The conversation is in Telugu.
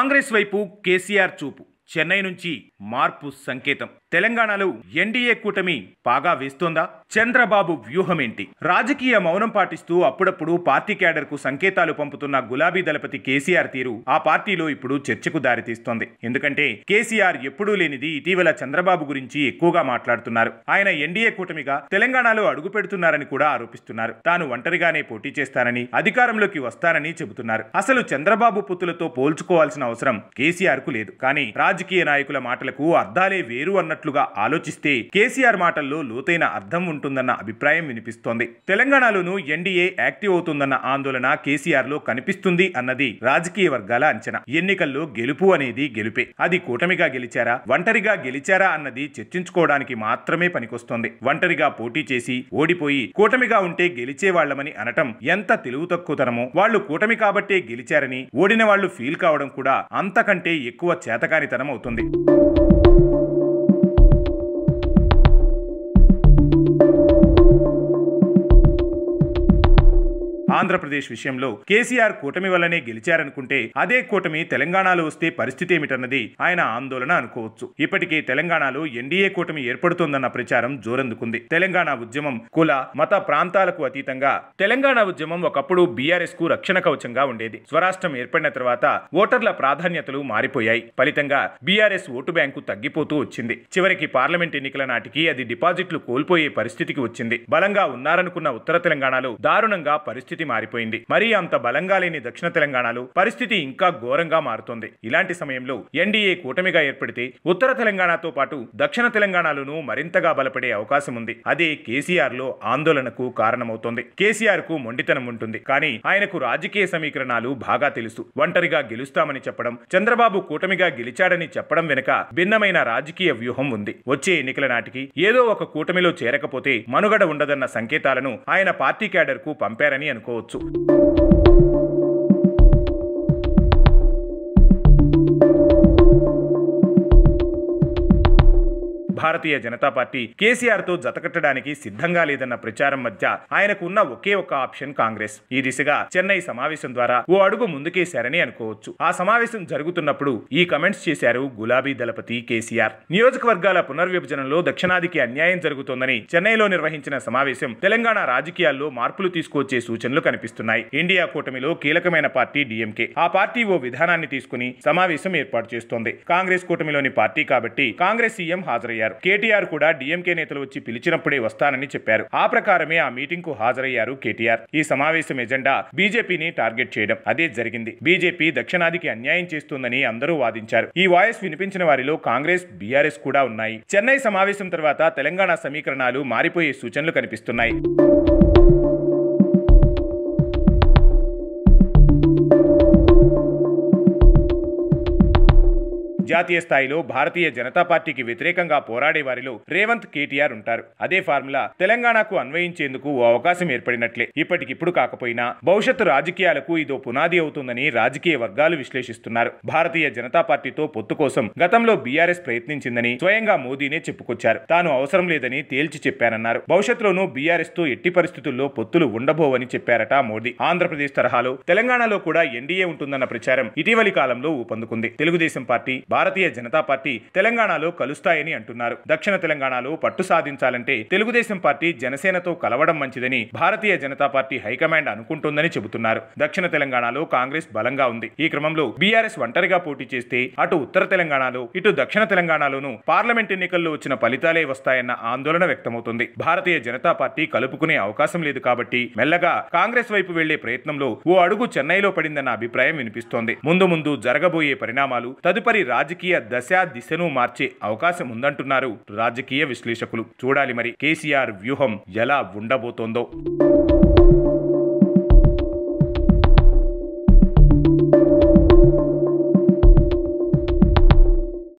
కాంగ్రెస్ వైపు కేసీఆర్ చూపు. చెన్నై నుంచి మార్పు సంకేతం. తెలంగాణలో ఎన్డీఏ కూటమి పాగా వేస్తోందా? చంద్రబాబు వ్యూహమేంటి? రాజకీయ మౌనం పాటిస్తూ అప్పుడప్పుడు పార్టీ క్యాడర్కు సంకేతాలు పంపుతున్న గులాబీ దళపతి కేసీఆర్ తీరు ఆ పార్టీలో ఇప్పుడు చర్చకు దారితీస్తోంది. ఎందుకంటే కేసీఆర్ ఎప్పుడూ లేనిది ఇటీవల చంద్రబాబు గురించి ఎక్కువగా మాట్లాడుతున్నారు. ఆయన ఎన్డీఏ కూటమిగా తెలంగాణలో అడుగు పెడుతున్నారని కూడా ఆరోపిస్తున్నారు. తాను ఒంటరిగానే పోటీ చేస్తానని, అధికారంలోకి వస్తానని చెబుతున్నారు. అసలు చంద్రబాబు పొత్తులతో పోల్చుకోవాల్సిన అవసరం కేసీఆర్ కు లేదు. కానీ రాజకీయ నాయకుల మాటలకు అర్థాలే వేరు అన్నట్లుగా ఆలోచిస్తే కేసీఆర్ మాటల్లో లోతైన అర్థం ఉంటుందన్న అభిప్రాయం వినిపిస్తోంది. తెలంగాణలోనూ ఎన్డీఏ యాక్టివ్ అవుతుందన్న ఆందోళన కేసీఆర్ లో కనిపిస్తుంది అన్నది రాజకీయ వర్గాల అంచనా. ఎన్నికల్లో గెలుపు అనేది గెలుపే. అది కూటమిగా గెలిచారా, ఒంటరిగా గెలిచారా అన్నది చర్చించుకోవడానికి మాత్రమే పనికొస్తోంది. ఒంటరిగా పోటీ చేసి ఓడిపోయి కూటమిగా ఉంటే గెలిచేవాళ్లమని అనటం ఎంత తెలుగు తక్కువతనమో, వాళ్లు కూటమి కాబట్టే గెలిచారని ఓడిన వాళ్లు ఫీల్ కావడం కూడా అంతకంటే ఎక్కువ చేతకానితనం అవుతుంది. ఆంధ్రప్రదేశ్ విషయంలో కేసీఆర్ కూటమి వల్లనే గెలిచారనుకుంటే అదే కూటమి తెలంగాణలో వస్తే పరిస్థితి ఏమిటన్నది ఆయన ఆందోళన అనుకోవచ్చు. ఇప్పటికే తెలంగాణలో ఎన్డీఏ కూటమి ఏర్పడుతోందన్న ప్రచారం జోరందుకుంది. తెలంగాణ ఉద్యమం కుల మత ప్రాంతాలకు అతీతంగా తెలంగాణ ఉద్యమం ఒకప్పుడు బీఆర్ఎస్ కు రక్షణ కవచంగా ఉండేది. స్వరాష్ట్రం ఏర్పడిన తర్వాత ఓటర్ల ప్రాధాన్యతలు మారిపోయాయి. ఫలితంగా బీఆర్ఎస్ ఓటు బ్యాంకు తగ్గిపోతూ వచ్చింది. చివరికి పార్లమెంట్ ఎన్నికల నాటికి అది డిపాజిట్లు కోల్పోయే పరిస్థితికి వచ్చింది. బలంగా ఉన్నారనుకున్న ఉత్తర తెలంగాణలో దారుణంగా పరిస్థితి మారిపోయింది. మరీ అంత బలంగా లేని దక్షిణ తెలంగాణలో పరిస్థితి ఇంకా ఘోరంగా మారుతోంది. ఇలాంటి సమయంలో ఎన్డీఏ కూటమిగా ఏర్పడితే ఉత్తర తెలంగాణతో పాటు దక్షిణ తెలంగాణలోనూ మరింతగా బలపడే అవకాశం ఉంది. అదే కేసీఆర్ లో ఆందోళనకు కారణమవుతోంది. కేసీఆర్ కు మొండితనం ఉంటుంది, కానీ ఆయనకు రాజకీయ సమీకరణాలు బాగా తెలుసు. ఒంటరిగా గెలుస్తామని చెప్పడం, చంద్రబాబు కూటమిగా గెలిచాడని చెప్పడం వెనుక భిన్నమైన రాజకీయ వ్యూహం ఉంది. వచ్చే ఎన్నికల నాటికి ఏదో ఒక కూటమిలో చేరకపోతే మనుగడ ఉండదన్న సంకేతాలను ఆయన పార్టీ క్యాడర్ కు పంపారని అనుకోవచ్చు. భారతీయ జనతా పార్టీ కేసీఆర్ తో జతకట్టడానికి సిద్ధంగా లేదన్న ప్రచారం మధ్య ఆయనకు ఉన్న ఒకే ఒక ఆప్షన్ కాంగ్రెస్. ఈ దిశగా చెన్నై సమావేశం ద్వారా ఓ అడుగు ముందుకేశారని అనుకోవచ్చు. ఆ సమావేశం జరుగుతున్నప్పుడు ఈ కమెంట్స్ చేశారు గులాబీ దళపతి కేసీఆర్. నియోజకవర్గాల పునర్విభజనలో దక్షిణాదికి అన్యాయం జరుగుతోందని చెన్నైలో నిర్వహించిన సమావేశం తెలంగాణ రాజకీయాల్లో మార్పులు తీసుకొచ్చే సూచనలు కనిపిస్తున్నాయి. ఇండియా కూటమిలో కీలకమైన పార్టీ డీఎంకే. ఆ పార్టీ ఓ విధానాన్ని తీసుకుని సమావేశం ఏర్పాటు చేస్తోంది. కాంగ్రెస్ కూటమిలోని పార్టీ కాబట్టి కాంగ్రెస్ సీఎం హాజరయ్యారు. కేటీఆర్ కూడా డీఎంకే నేతలు వచ్చి పిలిచినప్పుడే వస్తానని చెప్పారు. ఆ ప్రకారమే ఆ మీటింగ్ కు హాజరయ్యారు కేటీఆర్. ఈ సమావేశం ఎజెండా బీజేపీని టార్గెట్ చేయడం. అదే జరిగింది. బీజేపీ దక్షిణాదికి అన్యాయం చేస్తుందని అందరూ వాదించారు. ఈ వాయిస్ వినిపించిన వారిలో కాంగ్రెస్, బీఆర్ఎస్ కూడా ఉన్నాయి. చెన్నై సమావేశం తర్వాత తెలంగాణ సమీకరణాలు మారిపోయే సూచనలు కనిపిస్తున్నాయి. జాతీయ స్థాయిలో భారతీయ జనతా పార్టీకి వ్యతిరేకంగా పోరాడే వారిలో రేవంత్, కేటీఆర్ ఉంటారు. అదే ఫార్ములా తెలంగాణకు అన్వయించేందుకు ఓ అవకాశం ఏర్పడినట్లే. ఇప్పటికిప్పుడు కాకపోయినా భవిష్యత్తు రాజకీయాలకు ఇదో పునాది అవుతుందని రాజకీయ వర్గాలు విశ్లేషిస్తున్నారు. భారతీయ జనతా పార్టీతో పొత్తు కోసం గతంలో బీఆర్ఎస్ ప్రయత్నించిందని స్వయంగా మోదీనే చెప్పుకొచ్చారు. తాను అవసరం లేదని తేల్చి చెప్పారన్నారు. భవిష్యత్తులోనూ బీఆర్ఎస్ తో ఎట్టి పరిస్థితుల్లో పొత్తులు ఉండబోవని చెప్పారట మోదీ. ఆంధ్రప్రదేశ్ తరహాలో తెలంగాణలో కూడా ఎన్డీఏ ఉంటుందన్న ప్రచారం ఇటీవలి కాలంలో ఊపందుకుంది. తెలుగుదేశం పార్టీ, భారతీయ జనతా పార్టీ తెలంగాణలో కలుస్తాయని అంటున్నారు. దక్షిణ తెలంగాణలో పట్టు సాధించాలంటే తెలుగుదేశం పార్టీ జనసేనతో కలవడం మంచిదని భారతీయ జనతా పార్టీ హైకమాండ్ అనుకుంటోందని చెబుతున్నారు. దక్షిణ తెలంగాణలో కాంగ్రెస్ బలంగా ఉంది. ఈ క్రమంలో బీఆర్ఎస్ ఒంటరిగా పోటీ చేస్తే అటు ఉత్తర తెలంగాణలో, ఇటు దక్షిణ తెలంగాణలోనూ పార్లమెంట్ ఎన్నికల్లో వచ్చిన ఫలితాలే వస్తాయన్న ఆందోళన వ్యక్తమవుతుంది. భారతీయ జనతా పార్టీ కలుపుకునే అవకాశం లేదు కాబట్టి మెల్లగా కాంగ్రెస్ వైపు వెళ్లే ప్రయత్నంలో ఓ అడుగు చెన్నైలో పడిందన్న అభిప్రాయం వినిపిస్తోంది. ముందు తరగబోయే పరిణామాలు తదుపరి రాజకీయ దిశను మార్చే అవకాశం ఉందంటున్నారు రాజకీయ విశ్లేషకులు. చూడాలి మరి కేసీఆర్ వ్యూహం ఎలా ఉండబోతోందో.